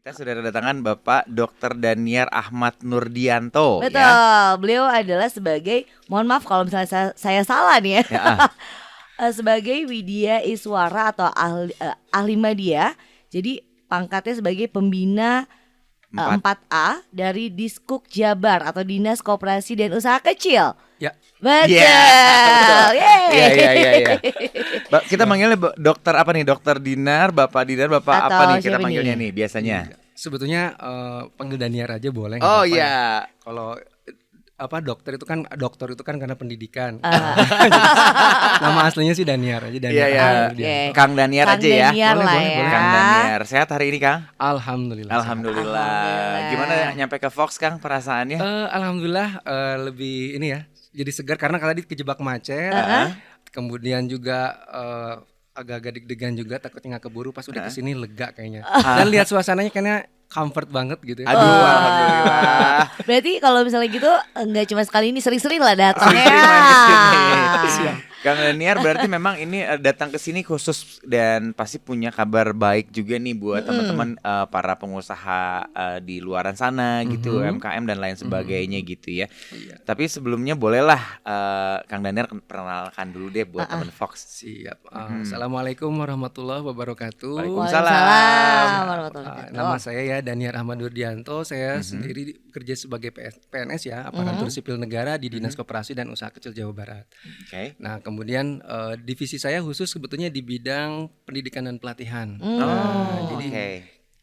Kita sudah kedatangan Bapak Dr. Daniar Ahmad Nurdianto. Betul, Ya. beliau adalah sebagai, mohon maaf kalau misalnya saya salah nih ya, Ya, sebagai Widya Iswara atau ahli media. Jadi pangkatnya sebagai pembina 4A dari Diskuk Jabar atau Dinas Koperasi dan Usaha Kecil. Ya. Betul. Iya. Yeay. Kita manggilnya Dokter apa nih? Dokter Dinar, Bapak Dinar, Bapak Atau apa nih kita siapa manggilnya nih? nih biasanya? Sebetulnya panggil Daniar aja boleh. nggak Oh apa-apa ya. iya. Kalau dokter itu kan karena pendidikan. Nama aslinya sih Daniar aja. Daniar. Iya. Oke. Kang Daniar Kang aja ya. Daniar lah Boleh, ya. boleh. Kang Daniar. Sehat hari ini, Kang? Alhamdulillah. Alhamdulillah. Alhamdulillah. Gimana nyampe ke Fox, Kang, perasaannya? Alhamdulillah lebih ini ya. Jadi segar karena tadi kejebak macet. Kemudian juga agak-agak deg-degan juga, takutnya nggak keburu. Pas udah kesini lega kayaknya. Dan lihat suasananya kayaknya comfort banget gitu ya. Aduh, alhamdulillah. Berarti kalau misalnya gitu nggak cuma sekali ini, sering-sering lah datang Sering ya. main ke sini. Kang Daniar berarti memang ini datang ke sini khusus dan pasti punya kabar baik juga nih buat teman-teman para pengusaha di luaran sana gitu, UMKM dan lain sebagainya gitu ya. Iya. Tapi sebelumnya bolehlah Kang Daniar perkenalkan dulu deh buat teman Fox. Siap. Assalamualaikum warahmatullahi wabarakatuh. Waalaikumsalam. warahmatullahi Nama wabarakatuh. saya ya Daniar Ahmad Nurdianto. Saya sendiri kerja sebagai PNS ya, aparatur sipil negara di Dinas Koperasi dan Usaha Kecil Jawa Barat. Oke. Nah, kemudian divisi saya khusus sebetulnya di bidang pendidikan dan pelatihan. Jadi Oke.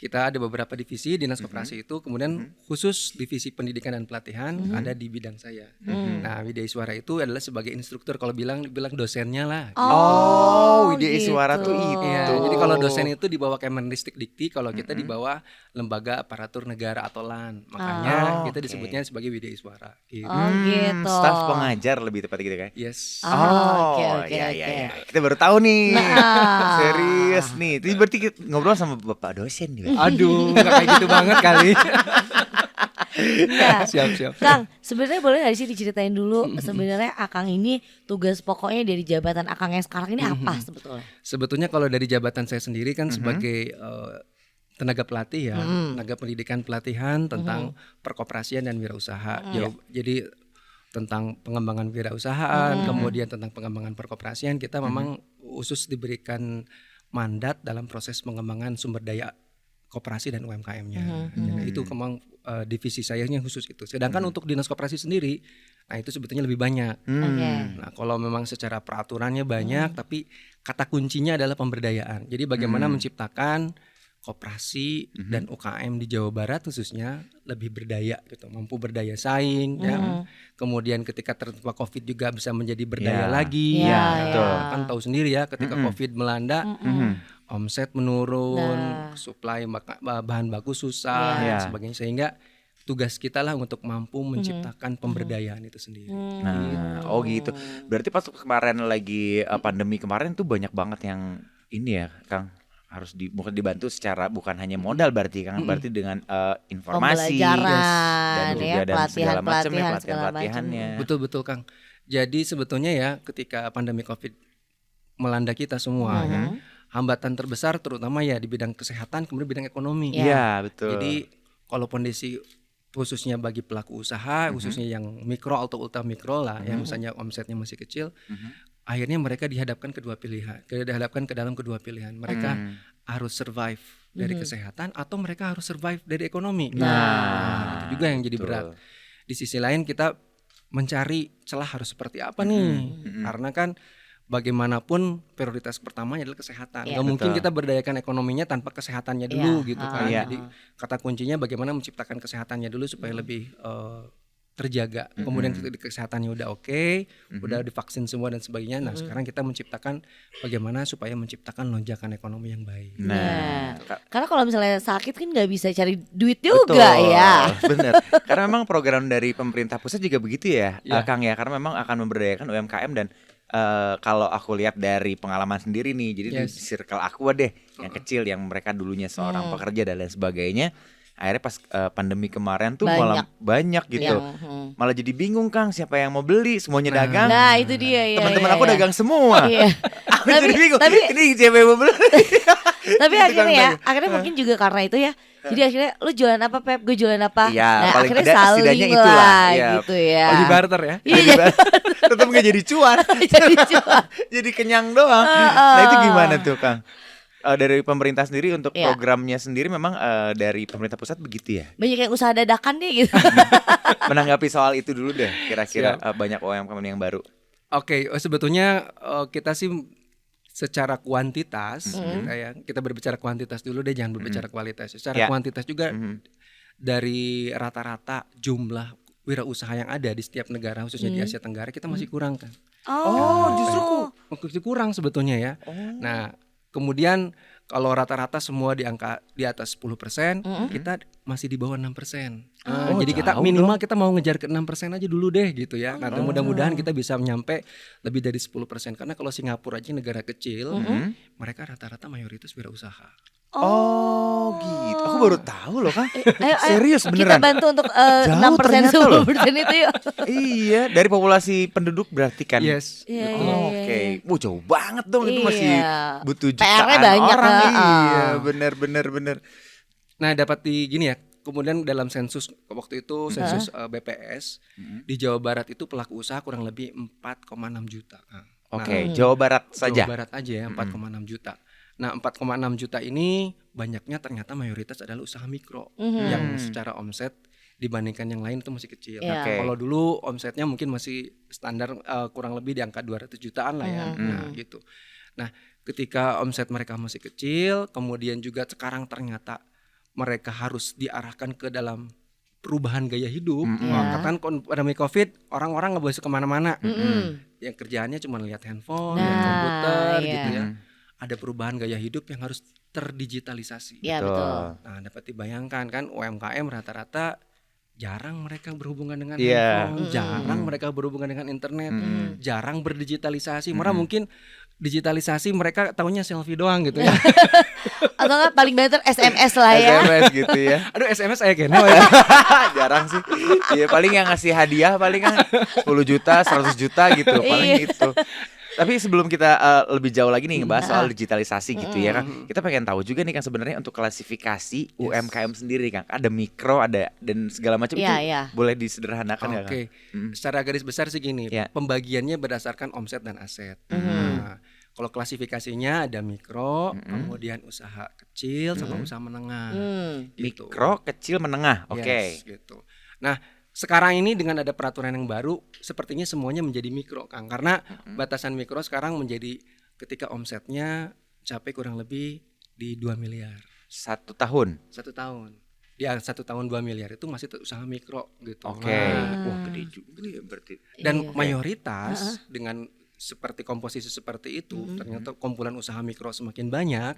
kita ada beberapa divisi Dinas Koperasi itu, kemudian khusus divisi pendidikan dan pelatihan ada di bidang saya. Nah, Widya Iswara itu adalah sebagai instruktur, kalau bilang dosennya lah. Oh, Widya Iswara tuh itu. Iya, jadi kalau dosen itu di bawah Kemendikbudristek, kalau kita di bawah lembaga aparatur negara atau LAN. Makanya kita disebutnya sebagai Widya Iswara. Gitu. Oh gitu. Staf pengajar lebih tepat gitu kan? Yes. Oh, oke, iya. oke. Kita baru tahu nih. Nah. Serius nih. Itu berarti kita ngobrol sama Bapak dosen juga. Aduh, nggak kayak gitu banget kali. Nah, Siap. Kang, sebenarnya boleh nggak sih diceritain dulu sebenarnya Akang ini tugas pokoknya dari jabatan Akang yang sekarang ini apa sebetulnya? Sebetulnya kalau dari jabatan saya sendiri kan sebagai tenaga pelatih ya, tenaga pendidikan pelatihan tentang perkoperasian dan wirausaha. Jadi tentang pengembangan wirausahaan, kemudian tentang pengembangan perkoperasian, kita memang khusus diberikan mandat dalam proses pengembangan sumber daya koperasi dan UMKM-nya. Jadi itu memang divisi sayanya khusus itu. Sedangkan untuk dinas koperasi sendiri, nah itu sebetulnya lebih banyak. Oke. Nah, kalau memang secara peraturannya banyak, tapi kata kuncinya adalah pemberdayaan. Jadi bagaimana menciptakan koperasi dan UKM di Jawa Barat khususnya lebih berdaya gitu, mampu berdaya saing ya. Kemudian ketika tertimpa Covid juga bisa menjadi berdaya lagi. Iya, betul. Kan tahu sendiri ya, ketika Covid melanda, omset menurun, supply bahan baku susah dan sebagainya, sehingga tugas kita lah untuk mampu menciptakan pemberdayaan itu sendiri. Nah, oh gitu. Berarti pas kemarin lagi pandemi kemarin tuh banyak banget yang ini ya, Kang, harus bukan dibantu secara bukan hanya modal berarti Kang, berarti dengan informasi Pembelajaran, dan juga ya, dan segala macam ya segala pelatihannya. Betul Kang. Jadi sebetulnya ya ketika pandemi Covid melanda kita semua ya, hambatan terbesar terutama ya di bidang kesehatan, kemudian bidang ekonomi. Iya, betul. Jadi kalau kondisi khususnya bagi pelaku usaha, khususnya yang mikro atau ultra mikro lah, yang misalnya omsetnya masih kecil, akhirnya mereka dihadapkan ke dalam kedua pilihan. Mereka harus survive dari kesehatan atau mereka harus survive dari ekonomi. Nah, itu juga yang jadi berat. Di sisi lain kita mencari celah harus seperti apa nih? Karena kan bagaimanapun prioritas pertamanya adalah kesehatan. Gak mungkin kita berdayakan ekonominya tanpa kesehatannya dulu gitu kan. Jadi kata kuncinya bagaimana menciptakan kesehatannya dulu supaya lebih terjaga. Kemudian kesehatannya udah oke, udah divaksin semua dan sebagainya. Nah, sekarang kita menciptakan bagaimana supaya menciptakan lonjakan ekonomi yang baik. Nah, karena kalau misalnya sakit kan nggak bisa cari duit juga ya. Bener. Karena memang program dari pemerintah pusat juga begitu ya, Kang ya. Karena memang akan memberdayakan UMKM dan kalau aku lihat dari pengalaman sendiri nih, jadi di circle aku deh yang kecil, yang mereka dulunya seorang pekerja dan lain sebagainya, akhirnya pas pandemi kemarin tuh malah banyak gitu. Malah jadi bingung Kang, siapa yang mau beli, semuanya dagang. Nah itu dia ya. Teman-teman aku dagang semua. Iya. Aku jadi bingung, ini siapa yang mau beli. Tapi Gitu, akhirnya Kang, ya, akhirnya mungkin juga karena itu ya, Jadi akhirnya lu jualan apa Pep, gue jualan apa. Iya, Nah paling akhirnya tidak saling setidaknya lah itulah, iya. gitu ya. Oh, di barter ya. Iya. Tetap nggak jadi cuan. Jadi jual. Jadi kenyang doang. Nah itu gimana tuh Kang? Dari pemerintah sendiri untuk Iya. programnya sendiri memang dari pemerintah pusat begitu ya? Banyak yang usaha dadakan deh gitu. Menanggapi soal itu dulu deh, kira-kira banyak UMKM yang baru. Oke, sebetulnya kita sih secara kuantitas kita berbicara kuantitas dulu deh, jangan berbicara kualitas. Secara kuantitas juga dari rata-rata jumlah wirausaha yang ada di setiap negara khususnya di Asia Tenggara kita masih kurang kan. Justru kurang sebetulnya ya. Nah, kemudian kalau rata-rata semua di angka di atas 10%, kita masih di bawah 6%. Jadi kita minimal kita mau ngejar ke 6% aja dulu deh gitu ya. Nah, mudah-mudahan kita bisa nyampe lebih dari 10%. Karena kalau Singapura aja negara kecil, mereka rata-rata mayoritas wirausaha. Oh gitu, aku baru tahu loh Kang. Ayo, Serius kita beneran. bantu untuk Jauh 6% ternyata loh. 10% itu yuk. Iya, dari populasi penduduk berarti kan. Yes. Iya, betul. Oke, jauh banget dong itu masih Iya. butuh PR-nya jutaan banyak, orang. heeh. Iya, bener. Nah, dapat di gini ya. Kemudian dalam sensus waktu itu sensus BPS di Jawa Barat itu pelaku usaha kurang lebih 4,6 juta. Oke, Jawa Barat saja. Jawa Barat aja ya 4,6 juta. Nah 4,6 juta ini banyaknya ternyata mayoritas adalah usaha mikro yang secara omset dibandingkan yang lain itu masih kecil. Iya. Oke. Kalau dulu omsetnya mungkin masih standar kurang lebih di angka 200 jutaan lah ya. Nah gitu. Nah ketika omset mereka masih kecil, kemudian juga sekarang ternyata mereka harus diarahkan ke dalam perubahan gaya hidup. Kan pandemi COVID orang-orang nggak boleh kemana-mana. Yang kerjaannya cuma lihat handphone, lihat komputer gitu ya. Ada perubahan gaya hidup yang harus terdigitalisasi. Iya betul. Nah, dapat dibayangkan kan UMKM rata-rata jarang mereka berhubungan dengan Iya. handphone, jarang mereka berhubungan dengan internet, jarang berdigitalisasi. Malah mungkin digitalisasi mereka tahunya selfie doang gitu ya. Atau nggak paling better SMS lah ya. SMS gitu ya. Aduh SMS saya kayaknya ya. Jarang sih. Iya paling yang ngasih hadiah paling kan 10 juta, 100 juta gitu, paling Iya. gitu. Tapi sebelum kita lebih jauh lagi nih ngebahas soal digitalisasi gitu ya kan. Kita pengen tahu juga nih kan sebenarnya untuk klasifikasi UMKM sendiri kan. Ada mikro, ada dan segala macam itu boleh disederhanakan ya kan? Oke. Secara garis besar sih gini, pembagiannya berdasarkan omset dan aset. Nah, kalau klasifikasinya ada mikro, kemudian usaha kecil sama usaha menengah. Gitu. Mikro, kecil, menengah. Oke. Yes, gitu. Nah, sekarang ini dengan ada peraturan yang baru, sepertinya semuanya menjadi mikro, Kang. Karena batasan mikro sekarang menjadi ketika omsetnya capai kurang lebih di 2 miliar. 1 tahun. 1 tahun. Ya 1 tahun 2 miliar itu masih usaha mikro gitu. Oke. Wah gede juga ya berarti. Dan mayoritas dengan seperti komposisi seperti itu, ternyata kumpulan usaha mikro semakin banyak.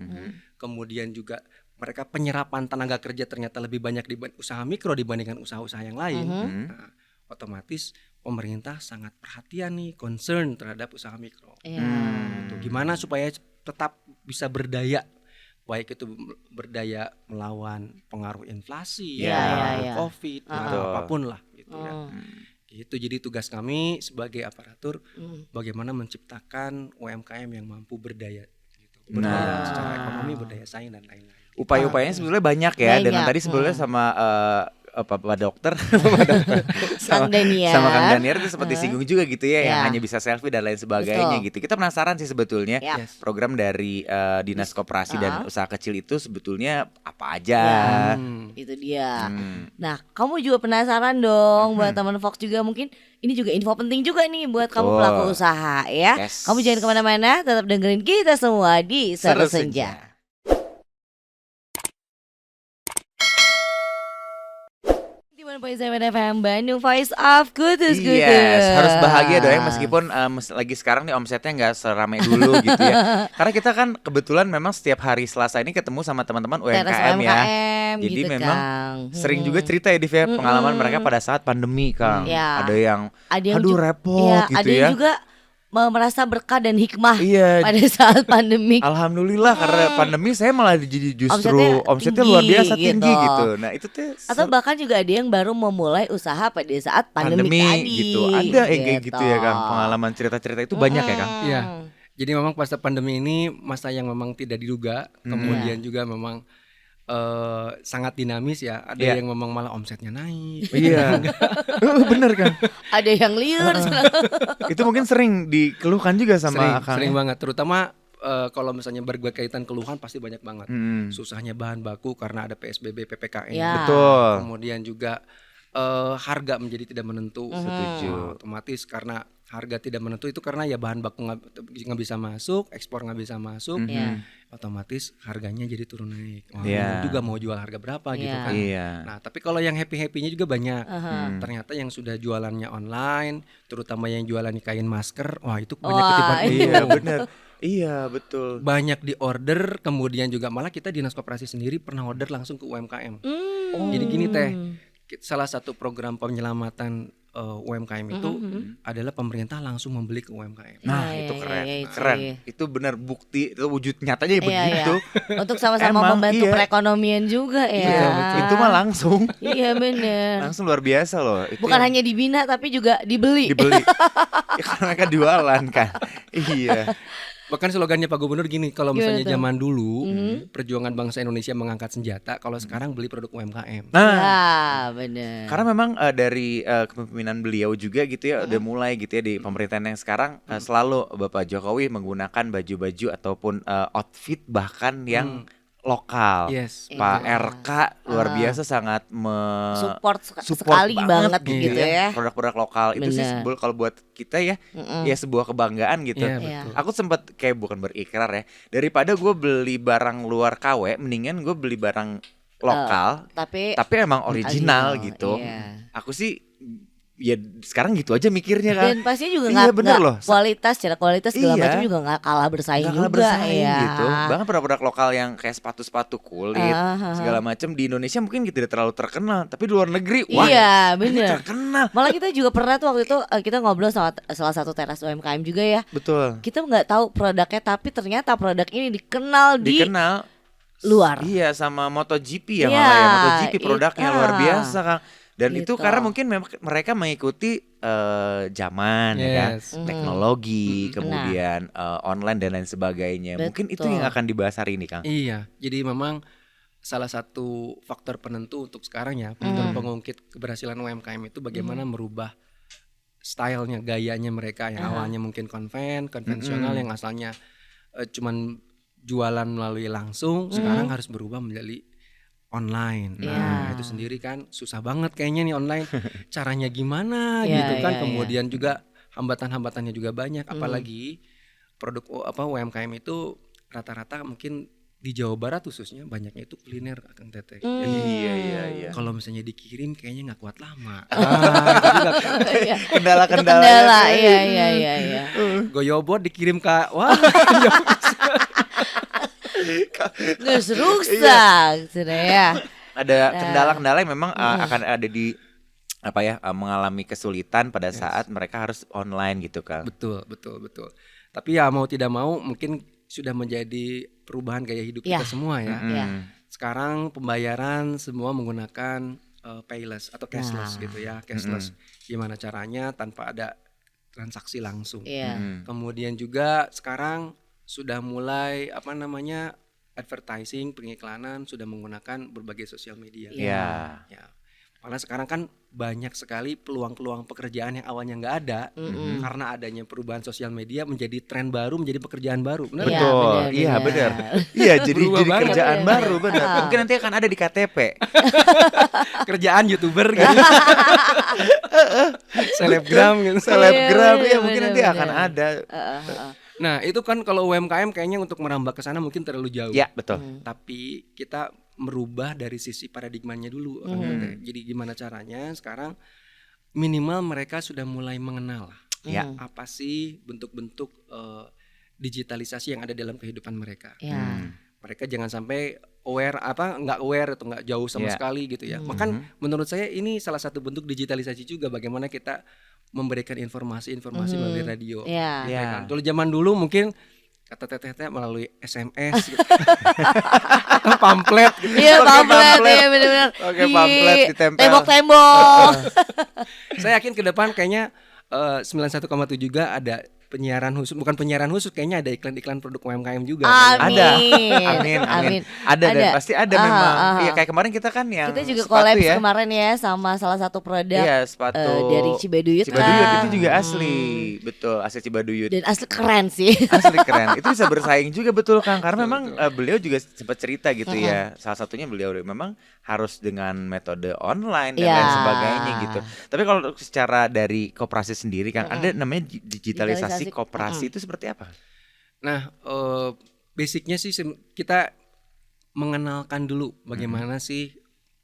Kemudian juga mereka penyerapan tenaga kerja ternyata lebih banyak di usaha mikro dibandingkan usaha-usaha yang lain. Nah, otomatis pemerintah sangat perhatian nih, concern terhadap usaha mikro. Gitu. Gimana supaya tetap bisa berdaya, baik itu berdaya melawan pengaruh inflasi, pengaruh COVID, pengaruh apapun lah gitu ya. Gitu. Jadi tugas kami sebagai aparatur bagaimana menciptakan UMKM yang mampu berdaya gitu. Berdaya secara ekonomi, berdaya saing dan lain-lain. Upaya-upayanya sebetulnya banyak ya. Dan yang tadi sebetulnya sama Pak Dokter sama Kang Daniar itu seperti singgung juga gitu ya, yang hanya bisa selfie dan lain sebagainya gitu. Kita penasaran sih sebetulnya program dari Dinas Koperasi dan Usaha Kecil itu sebetulnya apa aja. Itu dia. Nah, kamu juga penasaran dong buat teman Fox juga mungkin ini juga info penting juga nih buat kamu pelaku usaha ya. Kamu jangan kemana-mana, tetap dengerin kita semua di Seru Senja. FM Bandung, Voice of Kutus. Yes, harus bahagia dong meskipun lagi sekarang nih omsetnya nggak seramai dulu gitu ya. Karena kita kan kebetulan memang setiap hari Selasa ini ketemu sama teman-teman UMKM ya. Jadi gitu, memang sering juga cerita ya Div ya, pengalaman mereka pada saat pandemi Kang. Ada yang aduh repot gitu ada ya. Yang juga merasa berkah dan hikmah pada saat pandemi. Alhamdulillah karena pandemi saya malah jadi justru omsetnya luar biasa tinggi gitu. Nah itu tuh atau bahkan juga ada yang baru memulai usaha pada saat pandemi tadi gitu. Ada yang kayak gitu ya Kang. Pengalaman cerita-cerita itu banyak ya Kang. Iya. Jadi memang pas pandemi ini masa yang memang tidak diduga. Kemudian juga memang sangat dinamis ya. Ada Iya. yang memang malah omsetnya naik. Iya. Bener kan? Ada yang liur. Itu mungkin sering dikeluhkan juga sama Akang. Sering banget, terutama kalau misalnya berkaitan keluhan pasti banyak banget. Hmm. Susahnya bahan baku karena ada PSBB, PPKM. Ya. Betul. Kemudian juga harga menjadi tidak menentu. Setuju. Otomatis karena harga tidak menentu itu karena ya bahan baku nggak bisa masuk, ekspor nggak bisa masuk, Iya. otomatis harganya jadi turun naik. Wah, Iya. juga mau jual harga berapa gitu Iya. kan. Iya. Nah, tapi kalau yang happy-happynya juga banyak. Aha. Ternyata yang sudah jualannya online, terutama yang jualan kain masker, wah itu banyak Wah, ketipan Iya ilmu. bener. Iya betul. Banyak di order, kemudian juga malah kita dinas koperasi sendiri pernah order langsung ke UMKM. Jadi gini teh, salah satu program penyelamatan UMKM itu adalah pemerintah langsung membeli ke UMKM. Nah Iya, itu iya, keren, iya, itu keren. iya. Itu benar bukti, itu wujud nyatanya Iya, begitu. iya. Untuk sama-sama Emang, membantu iya. perekonomian juga ya. Betul. Itu mah langsung, Iya bener. langsung luar biasa loh. Itu Bukan yang hanya dibina tapi juga dibeli. dibeli. Ya karena mereka jualan kan. Iya. Bahkan slogannya Pak Gubernur gini, kalau Gimana misalnya tuh? zaman dulu perjuangan bangsa Indonesia mengangkat senjata, kalau sekarang beli produk UMKM. Nah, Ya bener. karena memang dari kepemimpinan beliau juga gitu ya udah mulai gitu ya di pemerintahan yang sekarang selalu Bapak Jokowi menggunakan baju-baju ataupun outfit bahkan yang lokal. Yes. Pak RK luar biasa sangat support support sekali banget gitu gitu ya. produk-produk lokal. Itu sih Bener. kalau buat kita ya ya sebuah kebanggaan gitu. Iya, Iya. betul. Aku sempat kayak bukan berikrar ya, daripada gue beli barang luar KW mendingan gue beli barang lokal Tapi tapi emang original gitu. Iya. Aku sih ya sekarang gitu aja mikirnya kan. Dan pastinya juga Iya, nggak bener loh. kualitas, secara kualitas segala Iya. macam juga nggak kalah bersaing Nggak kalah juga bersaing ya. gitu. Bahkan produk-produk lokal yang kayak sepatu-sepatu kulit segala macam di Indonesia mungkin tidak terlalu terkenal, tapi di luar negeri wah Iya ini bener. terkenal. Malah kita juga pernah tuh waktu itu kita ngobrol sama salah satu teras UMKM juga ya. Betul. Kita nggak tahu produknya tapi ternyata produk ini dikenal di Dikenal luar. Iya sama MotoGP ya Iya, malah ya MotoGP produknya iya. luar biasa Kang. Dan itu Gitu. karena mungkin mereka mengikuti zaman ya kan, Yes. teknologi, kemudian online dan lain sebagainya. Mungkin itu Betul. yang akan dibahas hari ini Kang. Iya, jadi memang salah satu faktor penentu untuk sekarang ya, faktor pengungkit keberhasilan UMKM itu bagaimana merubah stylenya, gayanya mereka yang awalnya mungkin konvensional yang asalnya cuman jualan melalui langsung, sekarang harus berubah menjadi online. Nah, itu sendiri kan susah banget kayaknya nih online. Caranya gimana Iya, gitu kan. iya, Kemudian juga hambatan-hambatannya juga banyak, apalagi produk UMKM itu rata-rata mungkin di Jawa Barat khususnya banyaknya itu kuliner Kang Teteh. Jadi Iya. kalau misalnya dikirim kayaknya nggak kuat lama. Iya. Kendala-kendala. Itu kendala. Iya. Goyobot dikirim ke wah Nggak rusak sudah ya. Ada kendala-kendala yang memang akan ada di apa ya mengalami kesulitan pada saat mereka harus online gitu Kang. betul. Tapi ya mau tidak mau mungkin sudah menjadi perubahan gaya hidup kita semua ya. Iya. Sekarang pembayaran semua menggunakan payless atau cashless gitu ya, cashless. Gimana caranya tanpa ada transaksi langsung. Iya. Kemudian juga sekarang sudah mulai advertising, pengiklanan sudah menggunakan berbagai sosial media. Iya. Ya. Malah sekarang kan banyak sekali peluang-peluang pekerjaan yang awalnya nggak ada karena adanya perubahan sosial media menjadi tren baru, menjadi pekerjaan baru. Benar nggak? Iya, Betul. benar, Iya benar. benar. Iya jadi Berubah banget. kerjaan Iya, baru benar. benar. Mungkin nanti akan ada di KTP. Kerjaan YouTuber gitu. Selebgram gitu. Selebgram Iya, ya mungkin benar, nanti benar. akan ada. Nah, itu kan kalau UMKM kayaknya untuk merambah ke sana mungkin terlalu jauh. Ya betul. Tapi kita merubah dari sisi paradigmanya dulu. Kang Teteh. Jadi gimana caranya sekarang minimal mereka sudah mulai mengenal Ya. apa sih bentuk-bentuk digitalisasi yang ada dalam kehidupan mereka. Iya. Mereka jangan sampai nggak aware atau nggak jauh sama Ya. sekali gitu ya. Bahkan menurut saya ini salah satu bentuk digitalisasi juga, bagaimana kita memberikan informasi-informasi melalui radio. Iya. Ya Ya. kan? Dulu zaman dulu mungkin kata teteh melalui SMS gitu. Atau pamflet gitu. Iya Pakai pamflet pamflet. ya benar-benar. Pakai pamflet ditempel. Tembok-tembok. Saya yakin ke depan kayaknya 91,7 juga ada penyiaran khusus, bukan penyiaran khusus, kayaknya ada iklan-iklan produk UMKM juga. Amin. Amin. Ada dan pasti ada memang. Iya, kayak kemarin kita kan yang kita juga sepatu collab ya. kemarin ya sama salah satu produk Iya, sepatu dari Cibaduyut. Cibaduyut itu juga asli. Betul, asli Cibaduyut. Dan asli keren sih. Asli keren. Itu bisa bersaing juga betul Kang, karena memang beliau juga sempat cerita gitu ya. Salah satunya beliau memang harus dengan metode online dan lain sebagainya gitu. Tapi kalau secara dari koperasi sendiri Kang, ada namanya digitalisasi koperasi itu seperti apa? Nah, basicnya sih kita mengenalkan dulu bagaimana sih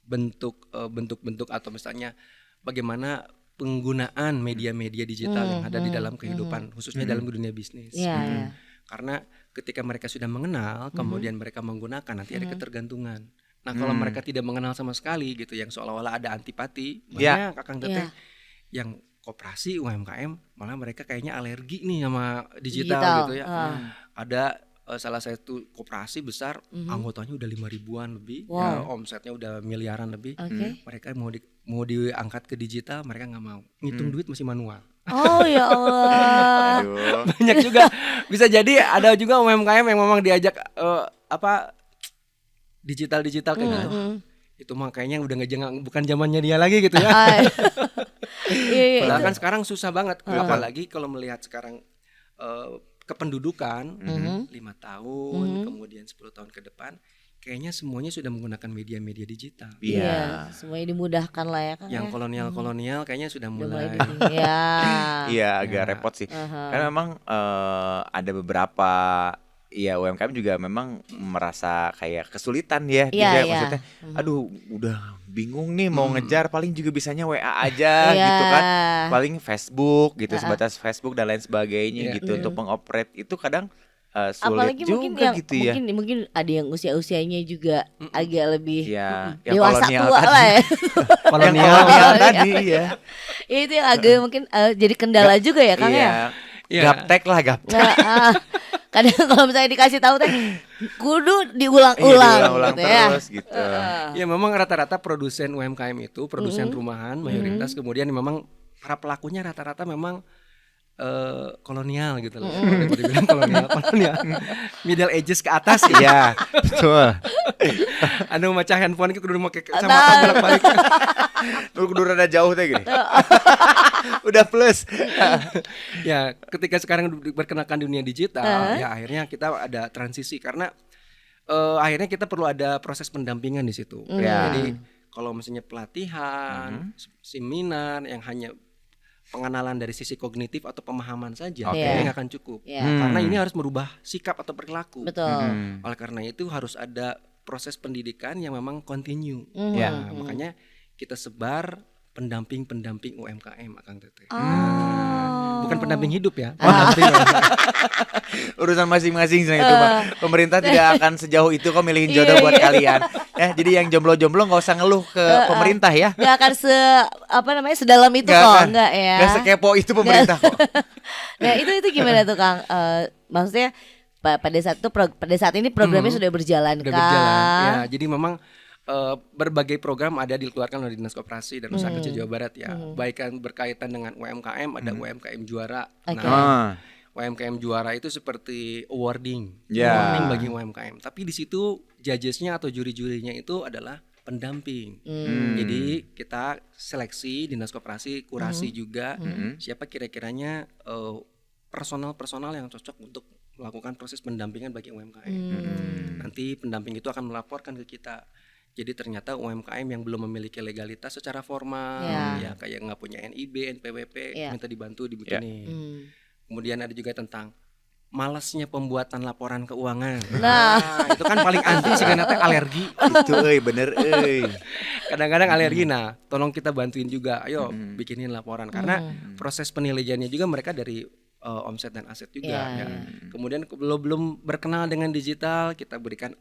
bentuk-bentuk atau misalnya bagaimana penggunaan media-media digital yang ada di dalam kehidupan, khususnya dalam dunia bisnis. Karena ketika mereka sudah mengenal, kemudian mereka menggunakan, nanti ada ketergantungan. Nah, kalau mereka tidak mengenal sama sekali gitu, yang seolah-olah ada antipati, banyak Kakang Teteh yang koperasi UMKM malah mereka kayaknya alergi nih sama digital. Gitu ya. Ada salah satu koperasi besar, anggotanya udah 5.000-an lebih, ya, omsetnya udah miliaran lebih. Mereka mau diangkat ke digital, mereka nggak mau. Ngitung duit masih manual. Oh ya Allah. Banyak juga. Bisa jadi ada juga UMKM yang memang diajak digital kayak gitu. Itu mah kayaknya udah bukan zamannya dia lagi gitu ya. Padahal kan sekarang susah banget, apalagi kalau melihat sekarang kependudukan 5 tahun, kemudian 10 tahun ke depan, kayaknya semuanya sudah menggunakan media-media digital. Iya, semuanya dimudahkan lah ya Kang. Yang kolonial kayaknya sudah mulai. Iya, agak repot sih. Karena memang ada beberapa UMKM juga memang merasa kayak kesulitan ya, maksudnya. Aduh, udah bingung nih mau ngejar, paling juga bisanya WA aja gitu kan. Paling Facebook gitu, sebatas Facebook dan lain sebagainya gitu untuk mengoperate itu kadang sulit apalagi juga mungkin yang, gitu ya. Mungkin ada yang usia-usianya juga agak lebih yang dewasa tua tadi. lah ya. kolonial tadi ya. Itu yang agak mungkin jadi kendala juga ya Kang ya. Gaptek lah, gaptek. Kadang kalau misalnya dikasih tahu teh kudu diulang-ulang gitu ya. Terus gitu. Ya memang rata-rata produsen UMKM itu produsen rumahan mayoritas, kemudian memang para pelakunya rata-rata memang kolonial gitu loh. Boleh dibilang kolonial. Middle ages ke atas ya. Iya, betul. Anu maca handphone itu kudu make kacamata bolak-balik. Kudu rada jauh teh gini. Udah plus. Ya, ketika sekarang berkenakan dunia digital, ya akhirnya kita ada transisi karena akhirnya kita perlu ada proses pendampingan di situ. Jadi kalau misalnya pelatihan, seminar yang hanya pengenalan dari sisi kognitif atau pemahaman saja, kayaknya nggak akan cukup. Karena ini harus merubah sikap atau perilaku. Betul. Oleh karena itu harus ada proses pendidikan yang memang continue. Makanya kita sebar pendamping UMKM, Akang Teteh. Bukan pendamping hidup ya. Urusan masing-masing itu Pak. Pemerintah tidak akan sejauh itu kok milihin jodoh buat kalian. Ya, jadi yang jomblo-jomblo nggak usah ngeluh ke pemerintah ya. Nggak akan sedalam itu kok, enggak ya. Nggak sekepo itu pemerintah kok. Nah, itu gimana tuh Kang? Maksudnya pada saat ini programnya sudah berjalan Sudah Kang. berjalan. Ya, jadi memang berbagai program ada dikeluarkan oleh Dinas Koperasi dan Usaha Kecil Jawa Barat ya. Baik kan berkaitan dengan UMKM, ada UMKM Juara. Nah, UMKM Juara itu seperti awarding bagi UMKM. Tapi di situ judgesnya atau juri-jurinya itu adalah pendamping. Jadi kita seleksi Dinas Koperasi, kurasi juga siapa kira-kiranya personal yang cocok untuk melakukan proses pendampingan bagi UMKM. Nanti pendamping itu akan melaporkan ke kita. Jadi ternyata UMKM yang belum memiliki legalitas secara formal, ya kayak nggak punya NIB, NPWP, minta dibantu dibikinin. Kemudian ada juga tentang malasnya pembuatan laporan keuangan. Nah, itu kan paling anti sih karena alergi. Itu bener Kadang-kadang alergi. Nah, tolong kita bantuin juga. Ayo bikinin laporan karena proses penilaiannya juga mereka dari omset dan aset juga. Kemudian belum berkenal dengan digital, kita berikan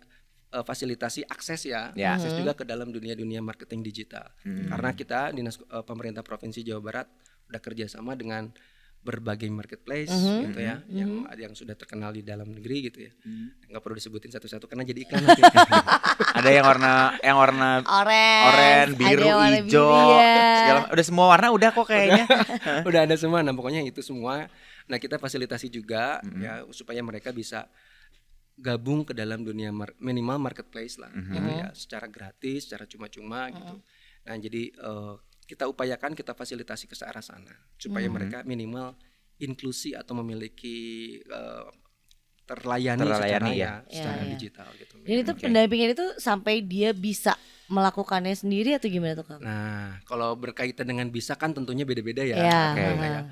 fasilitasi akses akses juga ke dalam dunia marketing digital. Karena kita Dinas Pemerintah Provinsi Jawa Barat udah kerjasama dengan berbagai marketplace gitu ya, yang sudah terkenal di dalam negeri gitu ya. Nggak perlu disebutin satu-satu karena jadi iklan nanti. Ada yang warna oranye, biru, hijau, segala udah semua warna udah kok kayaknya. Udah ada semua. Nah, pokoknya itu semua Nah, kita fasilitasi juga ya supaya mereka bisa gabung ke dalam dunia minimal marketplace lah, gitu ya, secara gratis, secara cuma-cuma gitu. Nah, jadi kita upayakan kita fasilitasi ke arah sana supaya mereka minimal inklusi atau memiliki terlayani secara digital gitu. Dan itu pendampingan itu sampai dia bisa melakukannya sendiri atau gimana tuh Kang? Nah, kalau berkaitan dengan bisa kan tentunya beda-beda ya. Ya.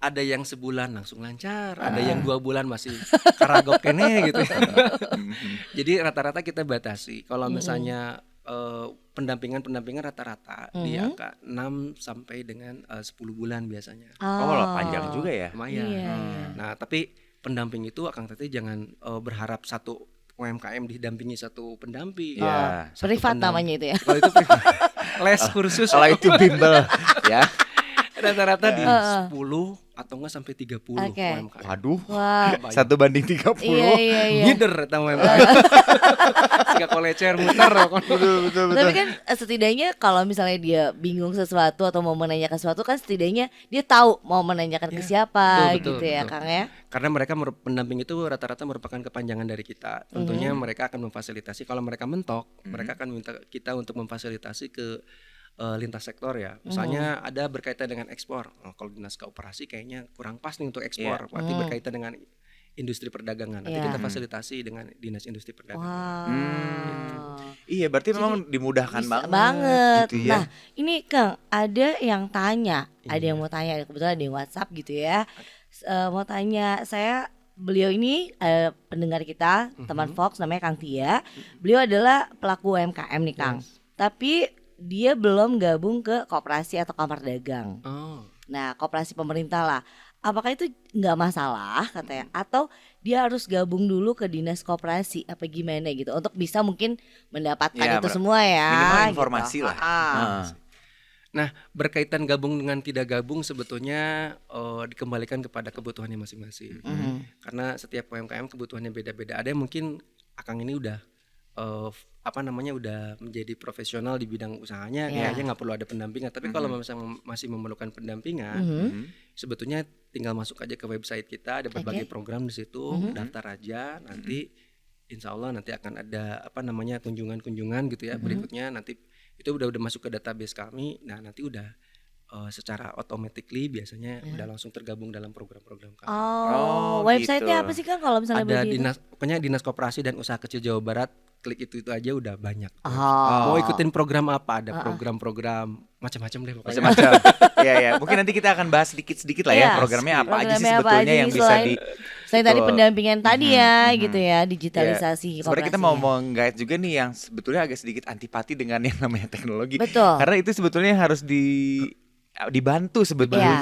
Ada yang sebulan langsung lancar, ada yang 2 bulan masih karagok kene gitu. Jadi rata-rata kita batasi. Kalau misalnya pendampingan rata-rata di angka 6 sampai dengan 10 bulan biasanya. Panjang juga ya. Lumayan. Nah, tapi pendamping itu Akang Tete jangan berharap satu UMKM didampingi satu pendamping. Privat namanya itu ya. Kalau itu privat. Les kursus. Kalau itu bimbel ya. Rata-rata di 10 atau enggak sampai 30 UMKM. Waduh. Wah. 1:30. Iya. Ngider eta UMKM. Siga kolecer muter. Betul. Tapi kan setidaknya kalau misalnya dia bingung sesuatu atau mau menanyakan sesuatu kan setidaknya dia tahu mau menanyakan ke siapa betul, gitu ya Kang ya. Karena mereka pendamping itu rata-rata merupakan kepanjangan dari kita. Tentunya mereka akan memfasilitasi. Kalau mereka mentok, mereka akan minta kita untuk memfasilitasi ke lintas sektor ya. Misalnya ada berkaitan dengan ekspor. Kalau dinas koperasi kayaknya kurang pas nih untuk ekspor. Berarti berkaitan dengan industri perdagangan. Nanti kita fasilitasi dengan dinas industri perdagangan. Iya, berarti memang dimudahkan banget. Gitu ya. Nah, ini Kang, ada yang tanya, ada yang mau tanya, kebetulan ada yang WhatsApp gitu ya. Mau tanya, beliau ini pendengar kita, teman Fox namanya Kang Tia. Beliau adalah pelaku UMKM nih Kang. Tapi dia belum gabung ke koperasi atau kamar dagang. Nah, koperasi pemerintah lah. Apakah itu nggak masalah katanya? Atau dia harus gabung dulu ke dinas koperasi apa gimana gitu untuk bisa mungkin mendapatkan itu semua ya. Minimal informasi gitu. lah. Nah, berkaitan gabung dengan tidak gabung sebetulnya dikembalikan kepada kebutuhannya masing-masing. Karena setiap UMKM kebutuhannya beda-beda. Ada yang mungkin Akang ini udah udah menjadi profesional di bidang usahanya, kayaknya nggak perlu ada pendampingan. Tapi kalau misalnya masih memerlukan pendampingan, sebetulnya tinggal masuk aja ke website kita, ada berbagai program di situ, daftar aja, nanti insya Allah nanti akan ada kunjungan-kunjungan gitu ya. Berikutnya nanti itu udah masuk ke database kami, nah nanti udah secara automatically biasanya udah langsung tergabung dalam program-program kami. Websitenya apa sih Kang kalau misalnya ada pokoknya Dinas Koperasi dan Usaha Kecil Jawa Barat, klik itu aja udah banyak. Mau ikutin program apa, ada program-program macam-macam deh pokoknya. Macam-macam. Iya. Mungkin nanti kita akan bahas sedikit-sedikit lah ya programnya apa aja sih sebetulnya yang bisa selain tadi pendampingan tadi ya gitu ya, digitalisasi koperasi. Sebenarnya kita mau menggait juga nih yang sebetulnya agak sedikit antipati dengan yang namanya teknologi. Betul. Karena itu sebetulnya harus dibantu sebetulnya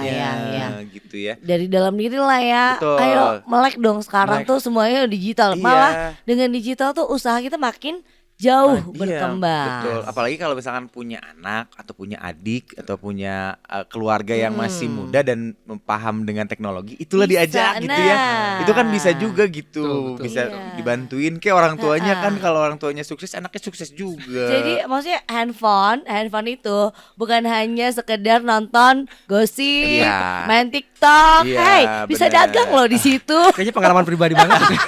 gitu ya. Dari dalam diri lah ya. Betul. Ayo melek dong sekarang tuh semuanya digital. Malah dengan digital tuh usaha kita makin jauh berkembang. Betul. Apalagi kalau misalkan punya anak atau punya adik atau punya keluarga yang masih muda dan paham dengan teknologi, itulah diajak gitu ya. Itu kan bisa juga gitu. Betul. Bisa dibantuin kayak orang tuanya kan, kalau orang tuanya sukses, anaknya sukses juga. Jadi maksudnya handphone itu bukan hanya sekedar nonton gosip, main TikTok. Bisa dagang loh di situ. Kayaknya pengalaman pribadi banget.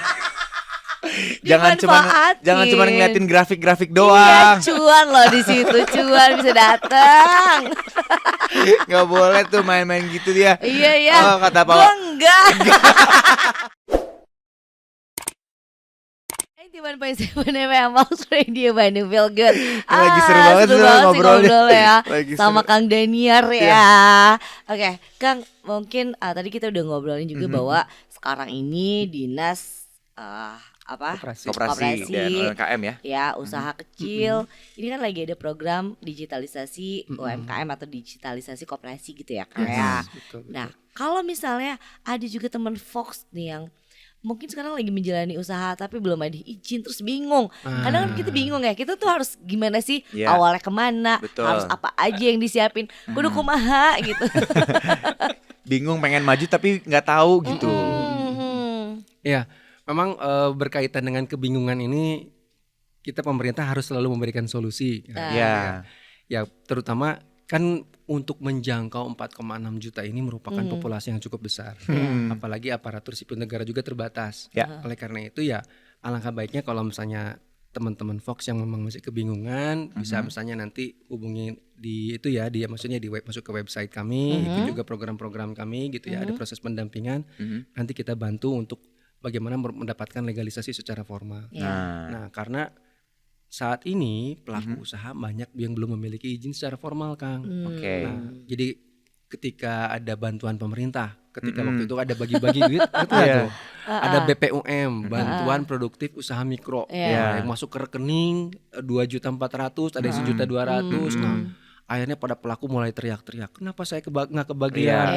Jangan cuma ngeliatin grafik-grafik doang. Iya, cuan loh di situ, cuan bisa datang. Nggak boleh tuh main-main gitu dia. Iya. Oh, kata Pak. Gua enggak. 91.7 FM Mouse Radio Bandung Feel Good. Lagi seru banget ngobrol ya Lagi sama seru. Kang Daniar ya. Oke, Kang, mungkin tadi kita udah ngobrolin juga bahwa sekarang ini dinas Koperasi dan UMKM ya. Ya, usaha kecil. Ini kan lagi ada program digitalisasi UMKM atau digitalisasi koperasi gitu ya, Kang ya. Betul. Nah, kalau misalnya ada juga teman Fox nih yang mungkin sekarang lagi menjalani usaha tapi belum ada izin terus bingung. Kadang kan kita bingung ya, kita tuh harus gimana sih awalnya kemana, harus apa aja yang disiapin, kudu kumaha gitu. Bingung pengen maju tapi nggak tahu gitu. Ya, memang berkaitan dengan kebingungan ini kita pemerintah harus selalu memberikan solusi. Ya, terutama kan untuk menjangkau 4,6 juta ini merupakan populasi yang cukup besar. Apalagi aparatur sipil negara juga terbatas. Oleh karena itu ya alangkah baiknya kalau misalnya teman-teman Fox yang memang masih kebingungan bisa misalnya nanti hubungi di itu ya, dia maksudnya masuk ke website kami, itu juga program-program kami gitu ya, ada proses pendampingan. Nanti kita bantu untuk bagaimana mendapatkan legalisasi secara formal. Nah, karena saat ini pelaku usaha banyak yang belum memiliki izin secara formal, Kang. Nah, jadi ketika ada bantuan pemerintah, ketika waktu itu ada bagi-bagi duit, itu ada BPUM, bantuan produktif usaha mikro, yang masuk ke rekening 2.400.000, ada 1.200.000. Nah, akhirnya pada pelaku mulai teriak-teriak, kenapa saya nggak kebagian?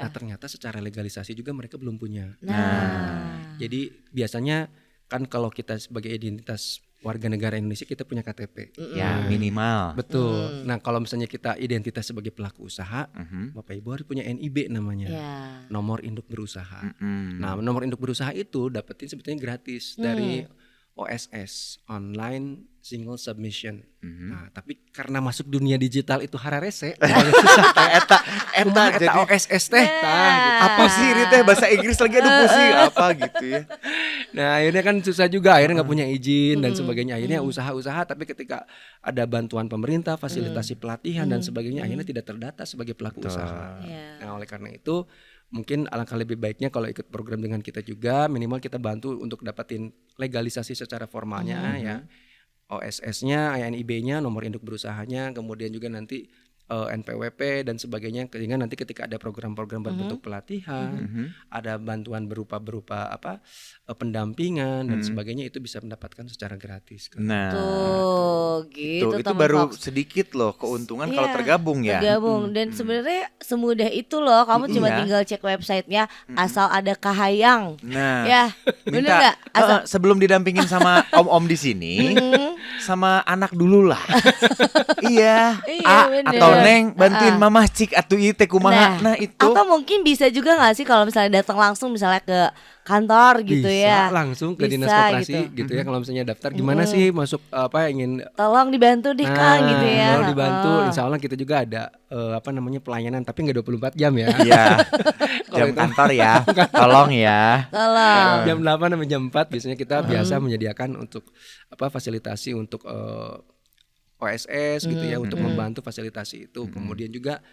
Nah, ternyata secara legalisasi juga mereka belum punya. Jadi biasanya kan kalau kita sebagai identitas warga negara Indonesia kita punya KTP. Ya minimal. Betul. Nah kalau misalnya kita identitas sebagai pelaku usaha, Bapak Ibu harus punya NIB namanya, nomor induk berusaha. Nah nomor induk berusaha itu dapetin sebetulnya gratis dari OSS, Online Single Submission. Nah, tapi karena masuk dunia digital itu hararese, susah eta OSS teh. Apa sih ini teh bahasa Inggris lagi aduh pusing apa gitu ya. Nah, akhirnya kan susah juga, akhirnya nggak punya izin dan sebagainya. Akhirnya usaha-usaha tapi ketika ada bantuan pemerintah, fasilitasi pelatihan dan sebagainya akhirnya tidak terdata sebagai pelaku usaha. Nah, oleh karena itu mungkin alangkah lebih baiknya kalau ikut program dengan kita juga, minimal kita bantu untuk dapatin legalisasi secara formalnya ya. OSS-nya, NIB-nya, nomor induk berusahanya, kemudian juga nanti NPWP dan sebagainya, sehingga nanti ketika ada program-program berbentuk pelatihan, ada bantuan berupa pendampingan dan sebagainya, itu bisa mendapatkan secara gratis. Nah, gitu. Itu baru sedikit loh keuntungan kalau tergabung ya. Tergabung dan sebenarnya semudah itu loh. Kamu cuma tinggal cek websitenya, asal ada Kahayang. Nah, ya, bener nggak? Sebelum didampingin sama om-om di sini, sama anak dulu lah. Iya. Atau Neng bantuin mamah cik atuh ieu teh kumaha. Nah itu. Atau mungkin bisa juga nggak sih kalau misalnya datang langsung misalnya ke kantor gitu ya. Bisa langsung ke dinas koperasi gitu ya, kalau misalnya daftar gimana sih masuk ingin tolong dibantu deh Kang gitu ya. Tolong dibantu. Insya Allah kita juga ada pelayanan tapi nggak 24 jam ya. Iya. Jam kantor ya. Tolong ya. Tolong. Jam 8 sampai jam 4 biasanya kita biasa menyediakan untuk fasilitasi untuk OSS gitu ya, untuk membantu fasilitasi itu. Kemudian juga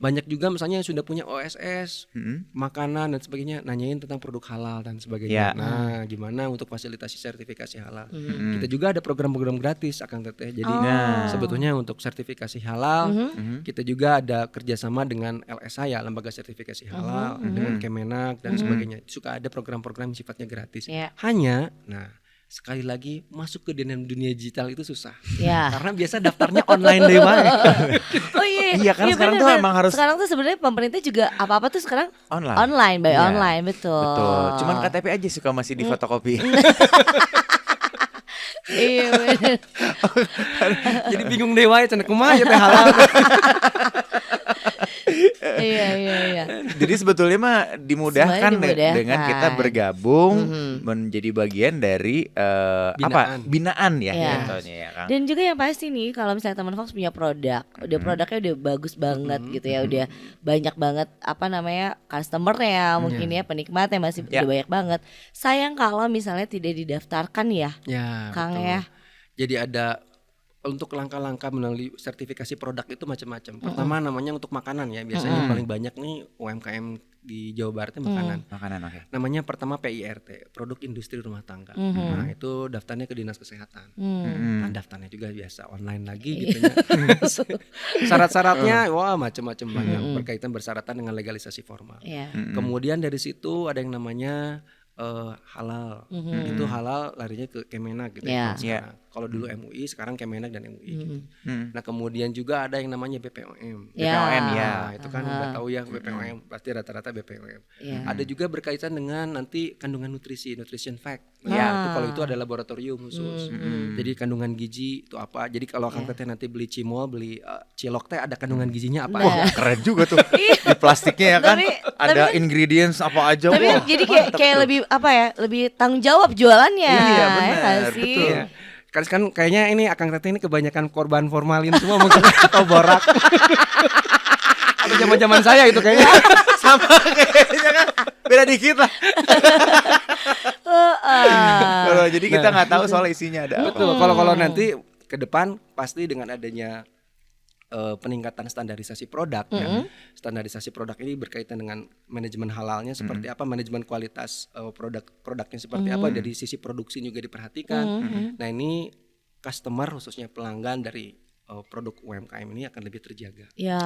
banyak juga misalnya yang sudah punya OSS, makanan dan sebagainya, nanyain tentang produk halal dan sebagainya. Nah, gimana untuk fasilitasi sertifikasi halal? Kita juga ada program-program gratis Akang Teteh. Jadi sebetulnya untuk sertifikasi halal, kita juga ada kerjasama dengan LSA ya, Lembaga Sertifikasi Halal, dengan Kemenak dan sebagainya. Suka ada program-program yang sifatnya gratis. Hanya, sekali lagi masuk ke dunia digital itu susah. Karena biasa daftarnya online deh, Pak. Oh iya. Iya kan sekarang tuh emang harus. Sekarang tuh sebenarnya pemerintah juga apa-apa tuh sekarang online. Online, betul. Betul. Cuman KTP aja suka masih di fotokopi. Iya benar. Jadi bingung deh wae cenah kumaha ya teh halal. Iya. Jadi sebetulnya mah dimudahkan dengan kita bergabung menjadi bagian dari binaan ya contohnya ya kan. Dan juga yang pasti nih kalau misalnya teman Fox punya produk, produknya udah bagus banget gitu ya, udah banyak banget customer-nya mungkin ya, penikmatnya masih udah banyak banget. Sayang kalau misalnya tidak didaftarkan ya. Kang betul. ya. Jadi ada untuk langkah-langkah melalui sertifikasi produk itu macam-macam. Pertama namanya untuk makanan ya, biasanya paling banyak nih UMKM di Jawa Barat makanan. Oke. Namanya pertama PIRT, Produk Industri Rumah Tangga. Nah, itu daftarnya ke Dinas Kesehatan. Nah, daftarnya juga biasa online lagi gitu ya. Syarat-syaratnya macam-macam banyak, berkaitan bersyaratan dengan legalisasi formal. Kemudian dari situ ada yang namanya halal. Itu halal larinya ke Kemenak gitu ya. Kalau dulu MUI, sekarang Kemenak dan MUI gitu. Nah, kemudian juga ada yang namanya BPOM. BPOM Itu kan udah tahu ya, BPOM pasti rata-rata BPOM. Ada juga berkaitan dengan nanti kandungan nutrition fact. Itu kalau itu ada laboratorium khusus. Jadi kandungan gizi itu apa? Jadi kalau Kang Teteh nanti beli cimol, beli cilok teh ada kandungan gizinya apa aja. Keren juga tuh. Di plastiknya ya kan ada ingredients apa aja. Tapi jadi kayak lebih lebih tanggung jawab jualannya. Iya benar, betul. Kan kayaknya ini Akang Teteh ini kebanyakan korban formalin semua mungkin atau borak. Atau zaman-zaman saya itu kayaknya. Sama kayaknya kan. Beda dikit lah. Jadi kita nggak tahu soal isinya ada apa. Betul. Kalau nanti ke depan pasti dengan adanya peningkatan standarisasi produk ya. Standarisasi produk ini berkaitan dengan manajemen halalnya seperti apa, manajemen kualitas produknya seperti apa, dari sisi produksi juga diperhatikan. Nah, ini customer khususnya pelanggan dari produk UMKM ini akan lebih terjaga. Ya,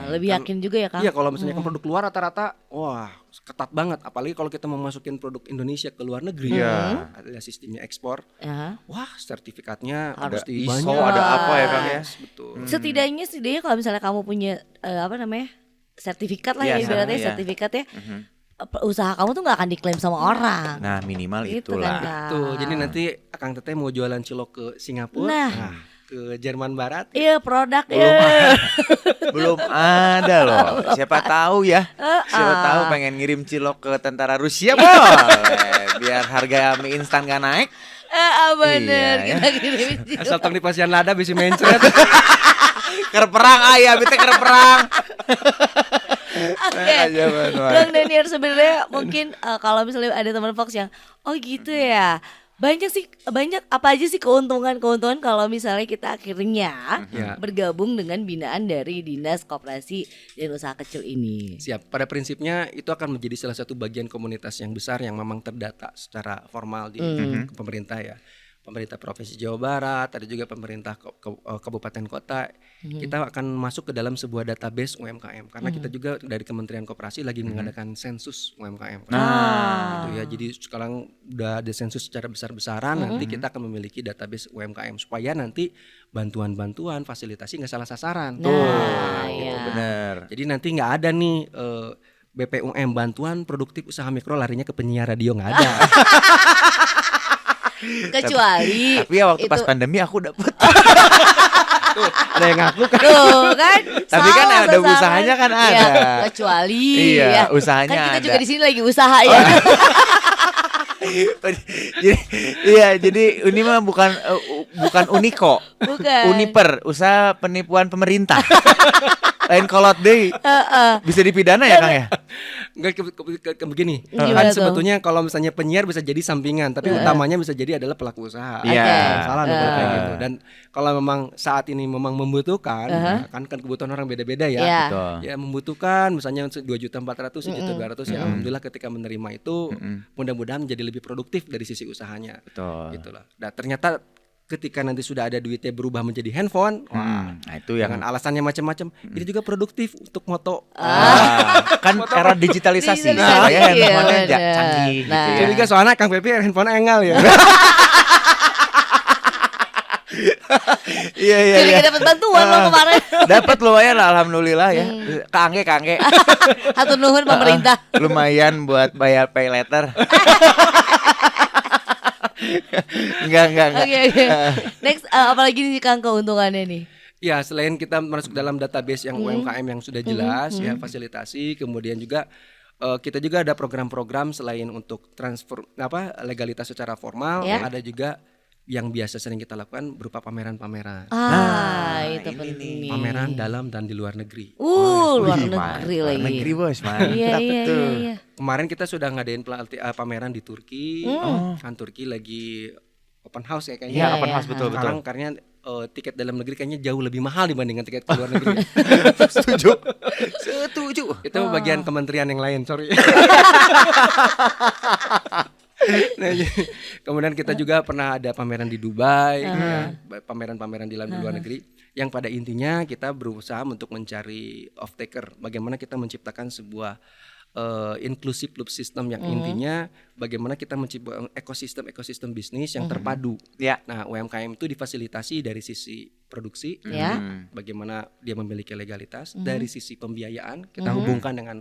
lebih yakin juga ya Kang. Iya, kalau misalnya kan produk luar rata-rata wah ketat banget, apalagi kalau kita mau masukin produk Indonesia ke luar negeri. Ada sistemnya ekspor. Wah, sertifikatnya ada mesti ISO, banyak. ada apa ya Kang ya? Betul. Setidaknya kalau misalnya kamu punya sertifikat lah ya ibaratnya sertifikat ya. Usaha kamu tuh nggak akan diklaim sama orang. Nah, minimal Gitu itulah. kan, Betul. Jadi nanti Akang Teteh mau jualan cilok ke Singapura, ke Jerman Barat. Iya, produk Belum ada loh. Siapa tahu ya. Siapa tahu pengen ngirim cilok ke tentara Rusia boleh. Biar harga mie instan gak naik. Bener, Iya, kita kirimin juga. Asal tong di pasian lada bisa mencret. Ker perang ayah, bete ker perang. Oke, Bang Daniel sebenarnya mungkin kalau misalnya ada teman Fox yang gitu ya, banyak apa aja sih keuntungan kalau misalnya kita akhirnya bergabung dengan binaan dari Dinas Koperasi dan Usaha Kecil ini. Siap. Pada prinsipnya itu akan menjadi salah satu bagian komunitas yang besar yang memang terdata secara formal di pemerintah ya. Pemerintah Provinsi Jawa Barat, ada juga pemerintah kabupaten kota. Kita akan masuk ke dalam sebuah database UMKM karena kita juga dari Kementerian Koperasi lagi mengadakan sensus UMKM. Gitu ya. Jadi sekarang udah ada sensus secara besar-besaran. Nanti kita akan memiliki database UMKM supaya nanti bantuan-bantuan fasilitasi nggak salah sasaran. Bener. Jadi nanti nggak ada nih BPUM bantuan produktif usaha mikro larinya ke penyiar radio, nggak ada. Kecuali Tapi ya waktu pas pandemi aku dapet. Ada yang ngaku kan? Tuh kan. Tapi kan salah ada sasaran. usahanya kan ada. Ya, kecuali Iya, usahanya kan kita ada. juga di sini lagi usaha ya. jadi ini mah bukan Uniko. Bukan. Uniper, usaha penipuan pemerintah. Lain kolot deh. Bisa dipidana ya Kang ya? Enggak begini. Gimana Kan tuh? sebetulnya kalau misalnya penyiar bisa jadi sampingan, tapi utamanya bisa jadi adalah pelaku usaha. Iya. Salah dong kalau kayak gitu. Dan kalau memang saat ini memang membutuhkan, kan kebutuhan orang beda-beda ya. Iya. Betul. Ya membutuhkan misalnya 2.400.000, 1.200.000 ya alhamdulillah ketika menerima itu mudah-mudahan menjadi lebih produktif dari sisi usahanya. Betul. Gitulah. Nah, ternyata ketika nanti sudah ada duitnya berubah menjadi handphone, Nah, itu yang dengan alasannya macam-macam, ini juga produktif untuk moto. kan era digitalisasi. Digitalisasi, Saya handphonenya iya, canggih bener. gitu ya. Jadi kan soalnya Kang Pepe handphone engal ya. Iya. Jadi kita dapat bantuan lo kemarin. Dapat lumayan lah, alhamdulillah ya. Kange. Hatur nuhun pemerintah. Lumayan buat bayar pay letter. Enggak. Oke. Next apalagi nih Kang keuntungannya nih? Ya, selain kita masuk dalam database yang UMKM yang sudah jelas ya fasilitasi, kemudian juga kita juga ada program-program selain untuk transfer legalitas secara formal, ada juga yang biasa sering kita lakukan berupa pameran-pameran. Itu penting nih. Pameran dalam dan di luar negeri. Luar negeri lagi. Luar negeri bos, mantap tuh. Iya. Kemarin kita sudah ngadain pameran di Turki. Kan Turki lagi open house ya kayaknya. Iya, open house betul. Sekarang karena tiket dalam negeri kayaknya jauh lebih mahal dibandingkan tiket ke luar negeri. Setuju. Itu bagian kementerian yang lain, sorry. Nah, kemudian kita juga pernah ada pameran di Dubai, ya, pameran-pameran di luar negeri, yang pada intinya kita berusaha untuk mencari off taker. Bagaimana kita menciptakan sebuah inclusive loop system yang intinya bagaimana kita menciptakan ekosistem bisnis yang terpadu. Ya. Nah, UMKM itu difasilitasi dari sisi produksi, bagaimana dia memiliki legalitas, dari sisi pembiayaan kita hubungkan dengan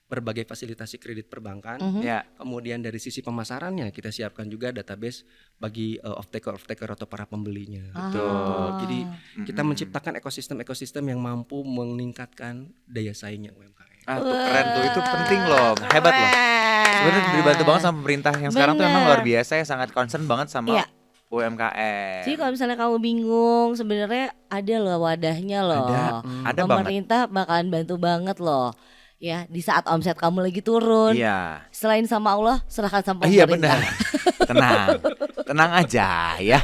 berbagai fasilitasi kredit perbankan. Kemudian dari sisi pemasarannya kita siapkan juga database bagi off taker atau para pembelinya. Jadi kita menciptakan ekosistem yang mampu meningkatkan daya saingnya UMKM. Tuh keren tuh, itu penting loh, hebat loh. Sebenarnya dibantu banget sama pemerintah yang sekarang tuh memang luar biasa ya, sangat concern banget sama UMKM. Jadi kalau misalnya kamu bingung, sebenarnya ada loh wadahnya loh. Ada Pemerintah bakalan bantu banget loh. Ya, di saat omset kamu lagi turun. Iya. Selain sama Allah, serahkan sama Iya pemerintah. benar. Tenang aja ya.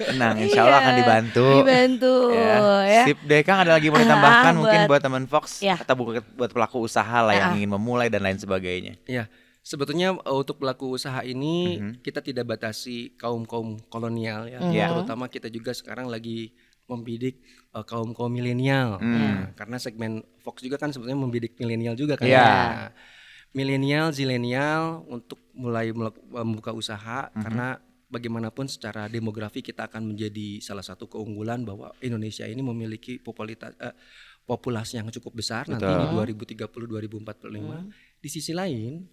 Tenang, insya Allah akan dibantu. Dibantu ya. Sip deh, Kang, ada lagi mau ditambahkan mungkin buat teman Fox Ya. atau buat pelaku usaha lah yang ingin memulai dan lain sebagainya. Ya, sebetulnya untuk pelaku usaha ini kita tidak batasi kaum kolonial ya. Terutama kita juga sekarang lagi membidik kaum milenial. Nah, karena segmen Fox juga kan sebetulnya membidik milenial juga kan. Nah, milenial, zilenial untuk mulai membuka usaha karena bagaimanapun secara demografi kita akan menjadi salah satu keunggulan bahwa Indonesia ini memiliki populasi yang cukup besar. Nanti di 2030-2045. Di sisi lain,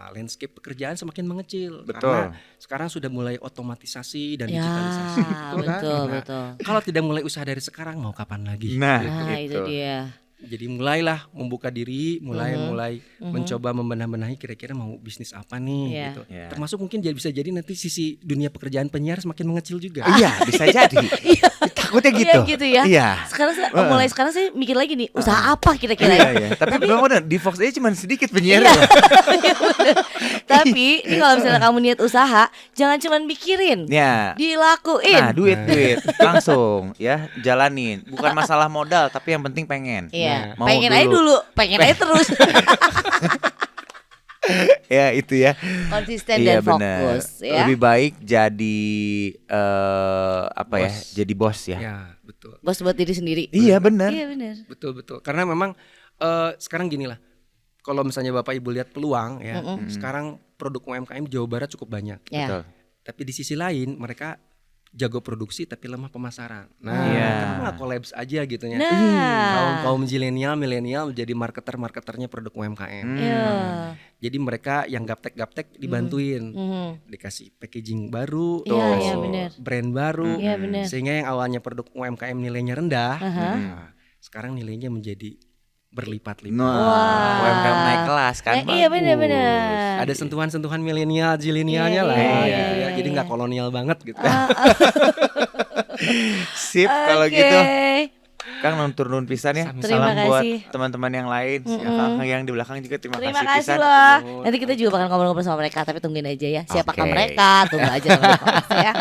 landscape pekerjaan semakin mengecil. Betul. Karena sekarang sudah mulai otomatisasi dan digitalisasi. Betul, Nah, betul. kalau tidak mulai usaha dari sekarang mau kapan lagi? Nah, Itu dia. Jadi mulailah membuka diri, mulai mencoba membenah-benahi kira-kira mau bisnis apa nih gitu. Yeah. Termasuk mungkin bisa jadi nanti sisi dunia pekerjaan penyiar semakin mengecil juga. Iya, bisa jadi. Takutnya gitu. Iya gitu ya. Iya. Mulai sekarang saya mikir lagi nih, usaha apa kira-kira ya? Iya. Tapi benar di Fox aja cuma sedikit penyiar. Iya. Tapi ini kalau misalnya kamu niat usaha, jangan cuma mikirin, Ya. dilakuin. Nah, duit langsung ya, jalanin. Bukan masalah modal, tapi yang penting pengen. Iya, Mau pengen aja dulu, pengen aja terus. Ya itu ya. Konsisten dan bener. fokus ya. Lebih baik jadi jadi bos ya. Ya, betul. Bos buat diri sendiri. Iya benar. Iya benar. Betul. Karena memang sekarang gini lah. Kalau misalnya Bapak Ibu lihat peluang ya, sekarang produk UMKM Jawa Barat cukup banyak. Ya. Betul. Tapi di sisi lain mereka jago produksi tapi lemah pemasaran. Nah, Iya. kenapa nggak collabs aja gitu ya? Nah. Kaum milenial menjadi marketernya produk UMKM. Iya. Jadi mereka yang gaptek dibantuin, dikasih packaging baru, Iya, benar. brand baru, Iya, benar. sehingga yang awalnya produk UMKM nilainya rendah, Aha. sekarang nilainya menjadi berlipat-lipat. Nah, UMKM naik kelas kan. Iya benar-benar. Ada sentuhan-sentuhan milenial, zilenialnya lah, Iya, gitu ya. iya, Jadi nggak kolonial banget gitu. Sip kalau Oke. gitu. Kang nun pisan ya. Terima Salam buat kasih. teman-teman yang lain. Kang yang di belakang juga terima Terima kasih kasih pisan. loh. Nanti kita juga bakal ngobrol-ngobrol sama mereka, tapi tungguin aja ya. Siapakah Oke. mereka? Tunggu aja teman-teman ya.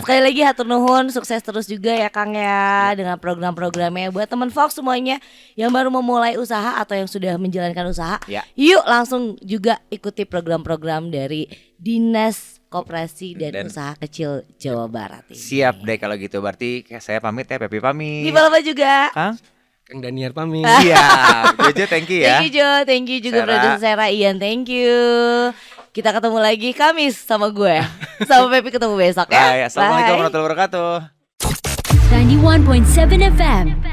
Sekali lagi hatur nuhun, sukses terus juga ya Kang ya dengan program-programnya. Buat teman Fox semuanya yang baru memulai usaha atau yang sudah menjalankan usaha, Ya. yuk langsung juga ikuti program-program dari Dinas Koperasi dan Usaha Kecil Jawa Barat ini. Siap deh kalau gitu. Berarti saya pamit ya, Pepi pamit. Di Balapa juga. Kang? Kang Daniar pamit. Siap. Jojo thank you ya. Thank you Jo, thank you juga Sarah. produser Sarah Ian, thank you. Kita ketemu lagi Kamis sama gue. Sama Pepi ketemu besok ya. Bye. Assalamualaikum warahmatullahi wabarakatuh. 91.7 FM.